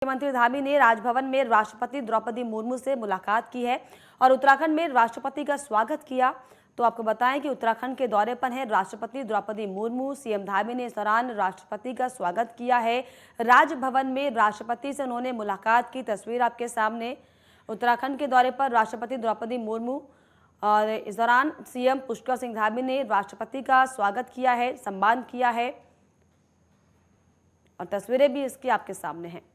मुख्यमंत्री धामी ने राजभवन में राष्ट्रपति द्रौपदी मुर्मू से मुलाकात की है और उत्तराखंड में राष्ट्रपति का स्वागत किया। तो आपको बताएं कि उत्तराखंड के दौरे पर है राष्ट्रपति द्रौपदी मुर्मू। सीएम धामी ने इस दौरान राष्ट्रपति का स्वागत किया है। राजभवन में राष्ट्रपति से उन्होंने मुलाकात की तस्वीर आपके सामने। उत्तराखंड के दौरे पर राष्ट्रपति द्रौपदी मुर्मू और इस दौरान सीएम पुष्कर सिंह धामी ने राष्ट्रपति का स्वागत किया है, सम्मान किया है और तस्वीरें भी इसकी आपके सामने हैं।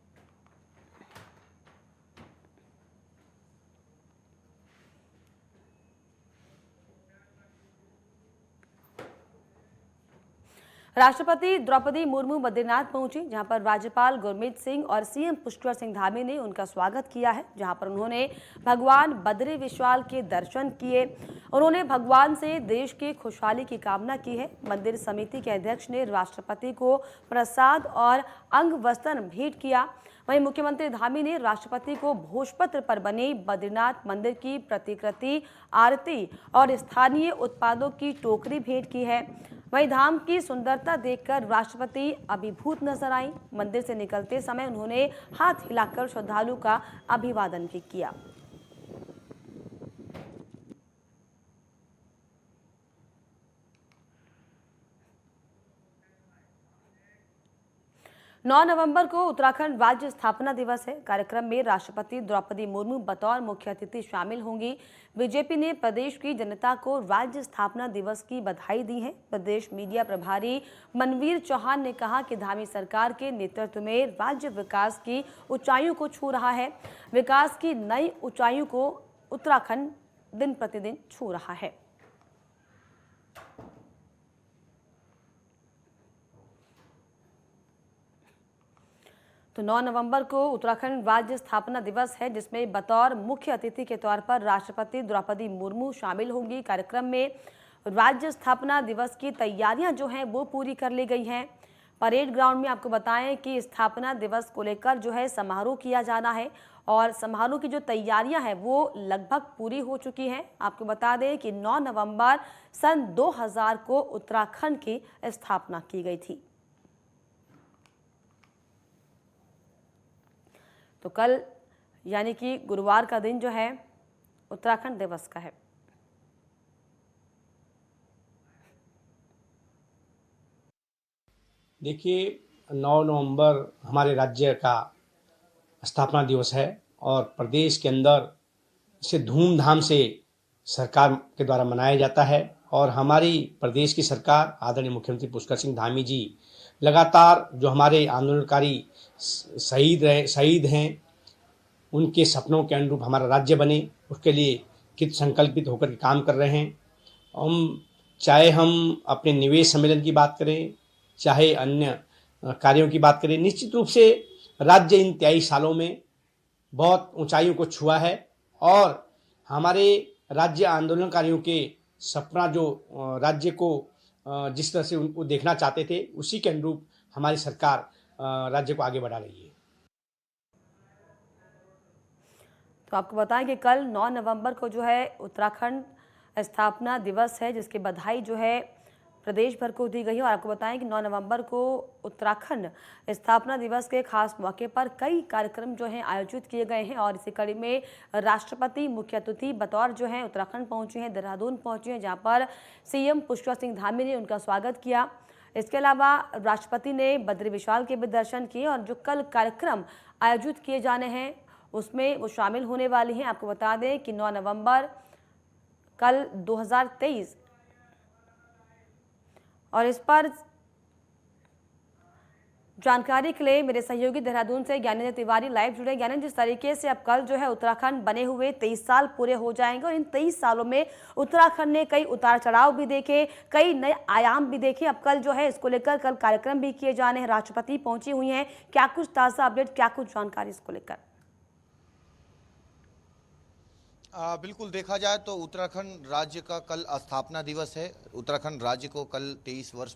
राष्ट्रपति द्रौपदी मुर्मू बद्रीनाथ पहुंची, जहां पर राज्यपाल गुरमीत सिंह और सीएम पुष्कर सिंह धामी ने उनका स्वागत किया है, जहां पर उन्होंने भगवान बद्री विशाल के दर्शन किए। उन्होंने भगवान से देश की खुशहाली की कामना की है। मंदिर समिति के अध्यक्ष ने राष्ट्रपति को प्रसाद और अंग वस्त्र भेंट किया। वहीं मुख्यमंत्री धामी ने राष्ट्रपति को भोजपत्र पर बने बद्रीनाथ मंदिर की प्रतिकृति, आरती और स्थानीय उत्पादों की टोकरी भेंट की है। वहीं धाम की सुंदरता देखकर राष्ट्रपति अभिभूत नजर आई। मंदिर से निकलते समय उन्होंने हाथ हिलाकर श्रद्धालु का अभिवादन भी किया। नौ नवंबर को उत्तराखंड राज्य स्थापना दिवस है। कार्यक्रम में राष्ट्रपति द्रौपदी मुर्मू बतौर मुख्य अतिथि शामिल होंगी। बीजेपी ने प्रदेश की जनता को राज्य स्थापना दिवस की बधाई दी है। प्रदेश मीडिया प्रभारी मनवीर चौहान ने कहा कि धामी सरकार के नेतृत्व में राज्य विकास की ऊंचाइयों को छू रहा है। विकास की नई ऊंचाइयों को उत्तराखंड दिन प्रतिदिन छू रहा है। तो 9 नवंबर को उत्तराखंड राज्य स्थापना दिवस है, जिसमें बतौर मुख्य अतिथि के तौर पर राष्ट्रपति द्रौपदी मुर्मू शामिल होंगी। कार्यक्रम में राज्य स्थापना दिवस की तैयारियां जो हैं वो पूरी कर ली गई हैं। परेड ग्राउंड में आपको बताएं कि स्थापना दिवस को लेकर जो है समारोह किया जाना है और समारोह की जो तैयारियां हैं वो लगभग पूरी हो चुकी हैं। आपको बता दें कि 9 नवंबर सन 2000 को उत्तराखंड की स्थापना की गई थी। तो कल यानी कि गुरुवार का दिन जो है उत्तराखंड दिवस का है। देखिए, 9 नवंबर हमारे राज्य का स्थापना दिवस है और प्रदेश के अंदर इसे धूमधाम से सरकार के द्वारा मनाया जाता है। और हमारी प्रदेश की सरकार आदरणीय मुख्यमंत्री पुष्कर सिंह धामी जी लगातार जो हमारे आंदोलनकारी शहीद हैं, उनके सपनों के अनुरूप हमारा राज्य बने, उसके लिए कृत संकल्पित होकर के काम कर रहे हैं। चाहे हम अपने निवेश सम्मेलन की बात करें, चाहे अन्य कार्यों की बात करें, निश्चित रूप से राज्य इन 23 सालों में बहुत ऊंचाइयों को छुआ है और हमारे राज्य आंदोलनकारियों के सपना जो राज्य को जिस तरह से उनको देखना चाहते थे, उसी के अनुरूप हमारी सरकार राज्य को आगे बढ़ा रही है। तो आपको बताएं कि कल 9 नवंबर को जो है उत्तराखंड स्थापना दिवस है, जिसकी बधाई जो है प्रदेश भर को दी गई है। और आपको बताएं कि 9 नवंबर को उत्तराखंड स्थापना दिवस के खास मौके पर कई कार्यक्रम जो हैं आयोजित किए गए हैं और इसी कड़ी में राष्ट्रपति मुख्य अतिथि बतौर जो है उत्तराखंड पहुंचे हैं, देहरादून पहुंचे हैं, जहां पर सीएम पुष्कर सिंह धामी ने उनका स्वागत किया। इसके अलावा राष्ट्रपति ने बद्री विशाल के भी दर्शन किए और जो कल कार्यक्रम आयोजित किए जाने हैं उसमें वो शामिल होने वाली हैं। आपको बता दें कि 9 नवंबर कल 2023 और इस पर जानकारी के लिए मेरे सहयोगी देहरादून से ज्ञानेंद्र तिवारी लाइव जुड़े। ज्ञानेंद्र, जिस तरीके से अब कल जो है उत्तराखंड बने हुए 23 साल पूरे हो जाएंगे और इन 23 सालों में उत्तराखंड ने कई उतार चढ़ाव भी देखे, कई नए आयाम भी देखे। अब कल जो है इसको लेकर कल कार्यक्रम भी किए जाने हैं, राष्ट्रपति पहुंची हुई हैं। क्या कुछ ताज़ा अपडेट, क्या कुछ जानकारी इसको लेकर? बिल्कुल, देखा जाए तो उत्तराखंड राज्य का कल स्थापना दिवस है। उत्तराखंड राज्य को कल 23 वर्ष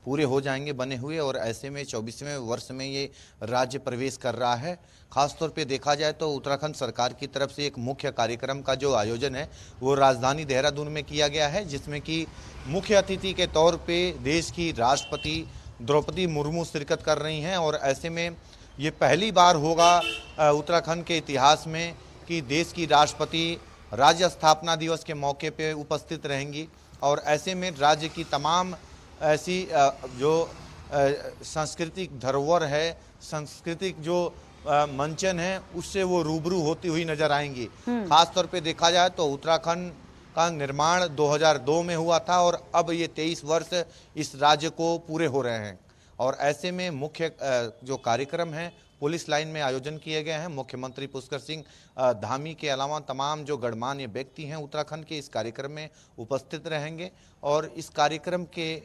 पूरे हो जाएंगे बने हुए और ऐसे में 24वें वर्ष में ये राज्य प्रवेश कर रहा है। खासतौर पे देखा जाए तो उत्तराखंड सरकार की तरफ से एक मुख्य कार्यक्रम का जो आयोजन है वो राजधानी देहरादून में किया गया है, जिसमें कि मुख्य अतिथि के तौर पर देश की राष्ट्रपति द्रौपदी मुर्मू शिरकत कर रही हैं और ऐसे में ये पहली बार होगा उत्तराखंड के इतिहास में कि देश की राष्ट्रपति राज्य स्थापना दिवस के मौके पे उपस्थित रहेंगी। और ऐसे में राज्य की तमाम ऐसी जो सांस्कृतिक धरोहर है, सांस्कृतिक जो मंचन है, उससे वो रूबरू होती हुई नजर आएंगी। खास तौर पे देखा जाए तो उत्तराखंड का निर्माण 2002 में हुआ था और अब ये 23 वर्ष इस राज्य को पूरे हो रहे हैं। और ऐसे में मुख्य जो कार्यक्रम है पुलिस लाइन में आयोजन किए गए हैं। मुख्यमंत्री पुष्कर सिंह धामी के अलावा तमाम जो गणमान्य व्यक्ति हैं उत्तराखंड के इस कार्यक्रम में उपस्थित रहेंगे। और इस कार्यक्रम के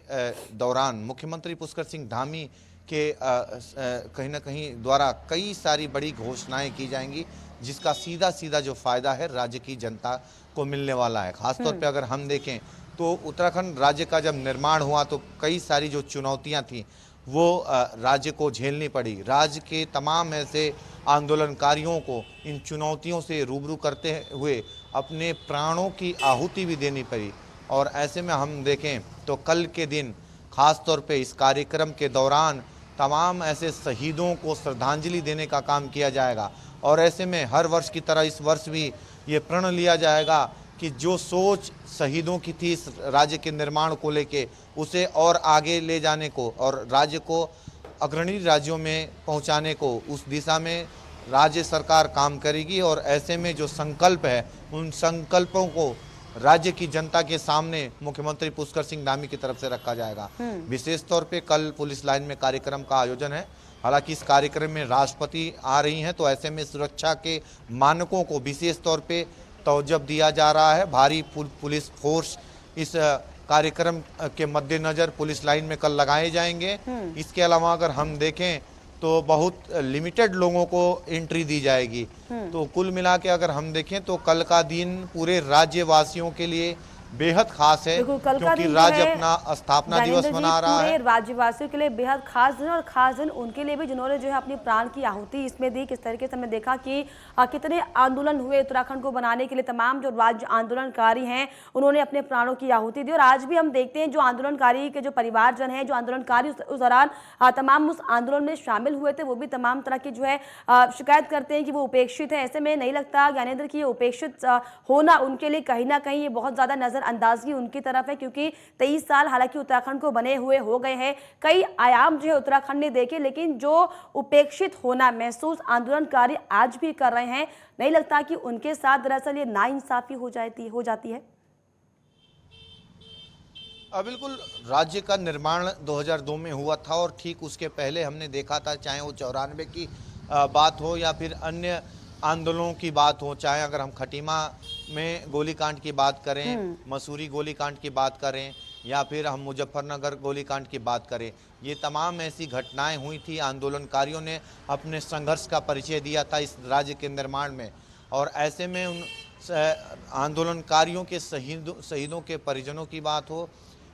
दौरान मुख्यमंत्री पुष्कर सिंह धामी के कहीं ना कहीं द्वारा कई सारी बड़ी घोषणाएं की जाएंगी, जिसका सीधा सीधा जो फायदा है राज्य की जनता को मिलने वाला है। खासतौर पे अगर हम देखें तो उत्तराखंड राज्य का जब निर्माण हुआ तो कई सारी जो चुनौतियां थी वो राज्य को झेलनी पड़ी। राज्य के तमाम ऐसे आंदोलनकारियों को इन चुनौतियों से रूबरू करते हुए अपने प्राणों की आहुति भी देनी पड़ी। और ऐसे में हम देखें तो कल के दिन खास तौर पे इस कार्यक्रम के दौरान तमाम ऐसे शहीदों को श्रद्धांजलि देने का काम किया जाएगा। और ऐसे में हर वर्ष की तरह इस वर्ष भी ये प्रण लिया जाएगा कि जो सोच शहीदों की थी इस राज्य के निर्माण को लेके, उसे और आगे ले जाने को और राज्य को अग्रणी राज्यों में पहुंचाने को, उस दिशा में राज्य सरकार काम करेगी। और ऐसे में जो संकल्प है उन संकल्पों को राज्य की जनता के सामने मुख्यमंत्री पुष्कर सिंह धामी की तरफ से रखा जाएगा। विशेष तौर पे कल पुलिस लाइन में कार्यक्रम का आयोजन है। हालांकि इस कार्यक्रम में राष्ट्रपति आ रही हैं, तो ऐसे में सुरक्षा के मानकों को विशेष तौर पे तवज्जो दिया जा रहा है। भारी पुलिस फोर्स इस कार्यक्रम के मद्देनजर पुलिस लाइन में कल लगाए जाएंगे। इसके अलावा अगर हम देखें तो बहुत लिमिटेड लोगों को एंट्री दी जाएगी। तो कुल मिला के अगर हम देखें तो कल का दिन पूरे राज्यवासियों के लिए बेहद खास है, क्योंकि राज्य अपना स्थापना दिवस मना रहा है। राज्यवासियों के लिए बेहद खास दिन, और खास दिन उनके लिए भी जिन्होंने जो है अपनी प्राण की आहुति इसमें दी। किस तरीके से हमने देखा कि कितने आंदोलन हुए उत्तराखंड को बनाने के लिए, तमाम जो राज्य आंदोलनकारी हैं उन्होंने अपने प्राणों की आहुति दी। और आज भी हम देखते हैं जो आंदोलनकारी के जो परिवारजन हैं, जो आंदोलनकारी उस दौरान तमाम उस आंदोलन में शामिल हुए थे, वो भी तमाम तरह की जो है शिकायत करते हैं कि वो उपेक्षित है। ऐसे में नहीं लगता ज्ञानेंद्र की उपेक्षित होना उनके लिए कहीं ना कहीं ये बहुत ज्यादा नजर अंदाजगी उनकी तरफ है, क्योंकि 23 साल हालांकि उत्तराखंड को बने हुए हो गए हैं, कई आयाम जो है उत्तराखंड ने देखे, लेकिन जो उपेक्षित होना महसूस आंदोलनकारी आज भी कर रहे हैं, नहीं लगता कि उनके साथ दरअसल ये नाइंसाफी हो जाती है? बिल्कुल, राज्य का निर्माण 2002 में हुआ था और ठीक उसके पहले हमने देखा था, चाहे वो 94 की बात हो या फिर अन्य आंदोलनों की बात हो, चाहे अगर हम खटीमा में गोलीकांड की बात करें, मसूरी गोलीकांड की बात करें, या फिर हम मुजफ्फरनगर गोलीकांड की बात करें, ये तमाम ऐसी घटनाएं हुई थी। आंदोलनकारियों ने अपने संघर्ष का परिचय दिया था इस राज्य के निर्माण में। और ऐसे में उन आंदोलनकारियों के शहीदों के परिजनों की बात हो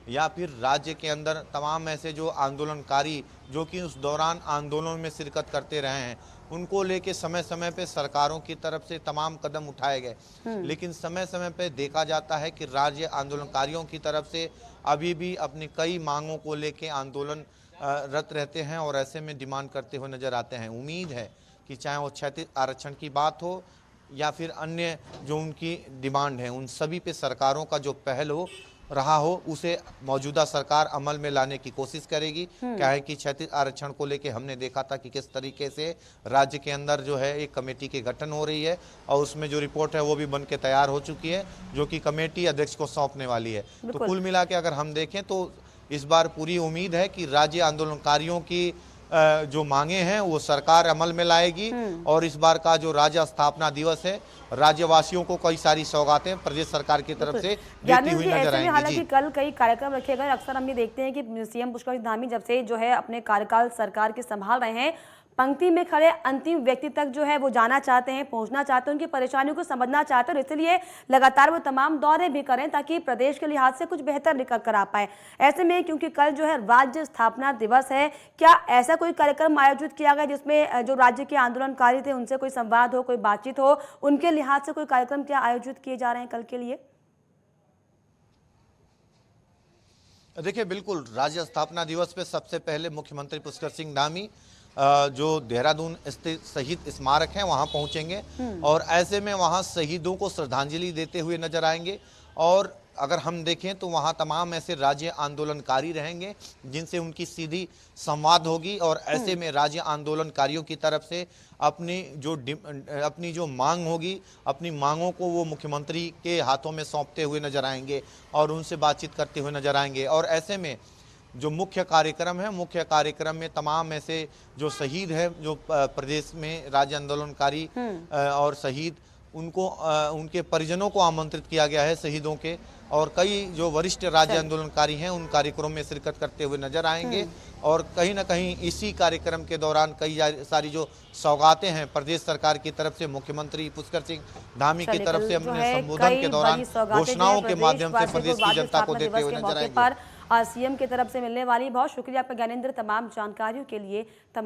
या फिर राज्य के अंदर तमाम ऐसे जो आंदोलनकारी जो कि उस दौरान आंदोलन में शिरकत करते रहे हैं, उनको लेके समय समय पे सरकारों की तरफ से तमाम कदम उठाए गए, लेकिन समय समय पे देखा जाता है कि राज्य आंदोलनकारियों की तरफ से अभी भी अपनी कई मांगों को लेके आंदोलन रत रहते हैं और ऐसे में डिमांड करते हुए नजर आते हैं। उम्मीद है कि चाहे वो क्षैतिज आरक्षण की बात हो या फिर अन्य जो उनकी डिमांड है, उन सभी पे सरकारों का जो पहल रहा हो उसे मौजूदा सरकार अमल में लाने की कोशिश करेगी। क्या है कि क्षैतिज आरक्षण को लेके हमने देखा था कि किस तरीके से राज्य के अंदर जो है एक कमेटी की गठन हो रही है और उसमें जो रिपोर्ट है वो भी बन के तैयार हो चुकी है, जो कि कमेटी अध्यक्ष को सौंपने वाली है। तो कुल मिला के अगर हम देखें तो इस बार पूरी उम्मीद है कि राज्य आंदोलनकारियों की जो मांगे हैं वो सरकार अमल में लाएगी। और इस बार का जो राज्य स्थापना दिवस है, राज्यवासियों को कई सारी सौगातें प्रदेश सरकार की तरफ से देती हुई नजर आएंगी। हालांकि कल कई कार्यक्रम रखे गए। अक्सर हम ये देखते हैं कि सीएम पुष्कर सिंह धामी जब से जो है अपने कार्यकाल सरकार के संभाल रहे हैं, पंक्ति में खड़े अंतिम व्यक्ति तक जो है वो जाना चाहते हैं, पहुंचना चाहते हैं, उनकी परेशानियों को समझना चाहते हैं, और इसलिए लगातार वो तमाम दौरे भी करें ताकि प्रदेश के लिहाज से कुछ बेहतर निकल कर आ पाए। ऐसे में क्योंकि कल जो है राज्य स्थापना दिवस है, क्या ऐसा कोई कार्यक्रम आयोजित किया गया जिसमें जो राज्य के आंदोलनकारी थे उनसे कोई संवाद हो, कोई बातचीत हो, उनके लिहाज से कोई कार्यक्रम क्या आयोजित किए जा रहे हैं कल के लिए? देखिए, बिल्कुल राज्य स्थापना दिवस पे सबसे पहले मुख्यमंत्री पुष्कर सिंह धामी जो देहरादून स्थित शहीद स्मारक है वहां पहुंचेंगे और ऐसे में वहां शहीदों को श्रद्धांजलि देते हुए नजर आएंगे। और अगर हम देखें तो वहां तमाम ऐसे राज्य आंदोलनकारी रहेंगे जिनसे उनकी सीधी संवाद होगी और ऐसे में राज्य आंदोलनकारियों की तरफ से अपनी जो मांग होगी, अपनी मांगों को वो मुख्यमंत्री के हाथों में सौंपते हुए नजर आएंगे और उनसे बातचीत करते हुए नजर आएंगे। और ऐसे में जो मुख्य कार्यक्रम है, मुख्य कार्यक्रम में तमाम ऐसे जो शहीद है, जो प्रदेश में राज्य आंदोलनकारी और शहीद, उनको उनके परिजनों को आमंत्रित किया गया है शहीदों के, और कई जो वरिष्ठ राज्य आंदोलनकारी हैं उन कार्यक्रमों में शिरकत करते हुए नजर आएंगे। और कहीं ना कहीं इसी कार्यक्रम के दौरान कई सारी जो सौगातें हैं प्रदेश सरकार की तरफ से, मुख्यमंत्री पुष्कर सिंह धामी की तरफ से अपने संबोधन के दौरान घोषणाओं के माध्यम से प्रदेश की जनता को देते हुए नजर आएंगे। सीएम की तरफ से मिलने वाली। बहुत शुक्रिया आपका ज्ञानेंद्र, तमाम जानकारियों के लिए।